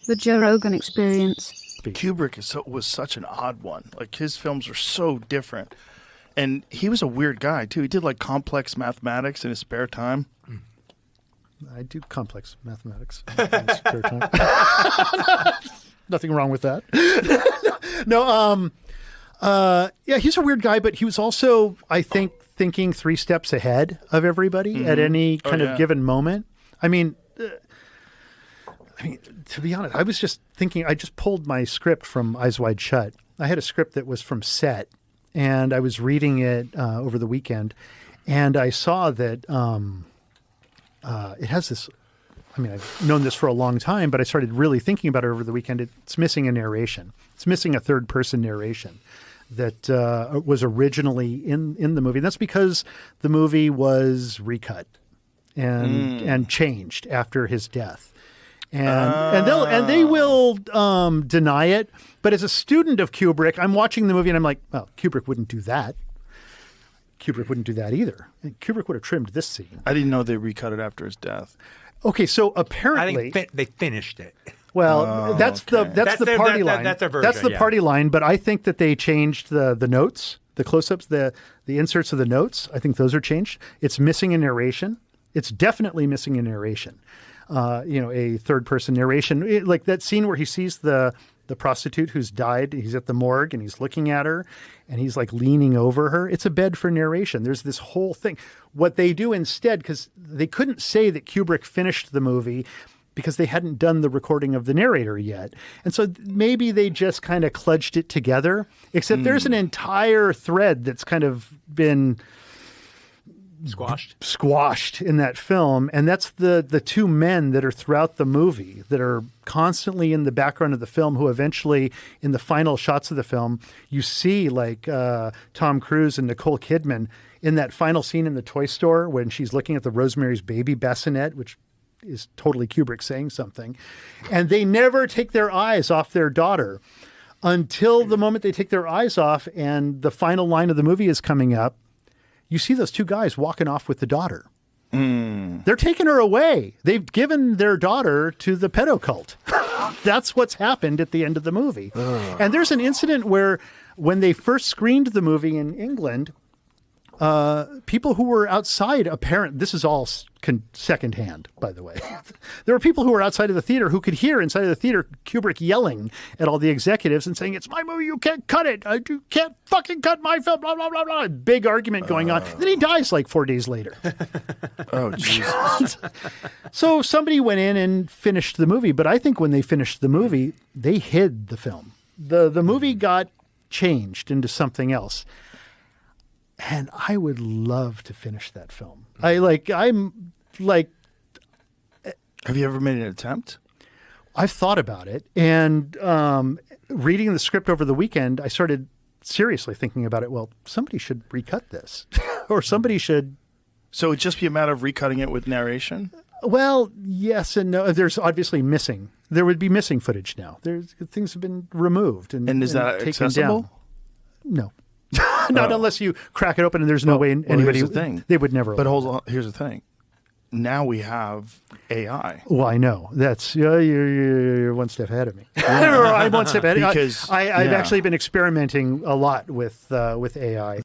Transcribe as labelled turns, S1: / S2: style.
S1: The Joe Rogan Experience.
S2: Kubrick was such an odd one. Like, his films were so different. And he was a weird guy, too. He did, like, complex mathematics in his spare time.
S3: I do complex mathematics in my spare time. Nothing wrong with that. Yeah, he's a weird guy, but he was also, I think, thinking 3 steps ahead of everybody at any kind of given moment. I mean, to be honest, I was just thinking, I just pulled my script from Eyes Wide Shut. I had a script that was from set, and I was reading it over the weekend, and I saw that it has this, I mean, I've known this for a long time, but I started really thinking about it over the weekend. It's missing a narration. It's missing a third-person narration that was originally in the movie. And that's because the movie was recut and changed after his death. And they will deny it. But as a student of Kubrick, I'm watching the movie and I'm like, well, Kubrick wouldn't do that. Kubrick wouldn't do that either. Kubrick would have trimmed this scene.
S2: I didn't know they recut it after his death.
S3: Okay, so apparently...
S4: I think they finished it.
S3: Well, that's the party line.
S4: That's their version,
S3: That's the party line, but I think that they changed the notes, the close-ups, the inserts of the notes. I think those are changed. It's missing a narration. It's definitely missing a narration. A third-person narration. Like that scene where he sees the prostitute who's died. He's at the morgue and he's looking at her and he's like leaning over her. It's a bed for narration. There's this whole thing. What they do instead, because they couldn't say that Kubrick finished the movie because they hadn't done the recording of the narrator yet. And so maybe they just kind of kludged it together, except there's an entire thread that's kind of been squashed in that film. And that's the 2 men that are throughout the movie that are constantly in the background of the film, who eventually in the final shots of the film, you see like Tom Cruise and Nicole Kidman in that final scene in the toy store when she's looking at the Rosemary's Baby bassinet, which is totally Kubrick saying something. And they never take their eyes off their daughter until the moment they take their eyes off and the final line of the movie is coming up. You see those 2 guys walking off with the daughter. They're taking her away. They've given their daughter to the pedo cult. That's what's happened at the end of the movie. And there's an incident where when they first screened the movie in England, people who were outside, this is all secondhand, by the way. There were people who were outside of the theater who could hear inside of the theater Kubrick yelling at all the executives and saying, "It's my movie, you can't cut it. You can't fucking cut my film, blah, blah, blah, blah." Big argument going on. Then he dies like 4 days later.
S2: Oh, Jesus.
S3: So somebody went in and finished the movie, but I think when they finished the movie, they hid the film. The movie got changed into something else. And I would love to finish that film. I'm like...
S2: Have you ever made an attempt?
S3: I've thought about it. And reading the script over the weekend, I started seriously thinking about it. Well, somebody should recut this. Or somebody should...
S2: So it'd just be a matter of recutting it with narration?
S3: Well, yes and no. There's obviously missing. There would be missing footage now. Things have been removed and
S2: is that
S3: taken
S2: accessible?
S3: Down. No. Not unless you crack it open and there's no way anybody...
S2: Here's the thing.
S3: They would never...
S2: But hold on. Here's the thing. Now we have AI.
S3: Well, I know. That's... you're one step ahead of me. I'm one step ahead. Because I've actually been experimenting a lot with AI.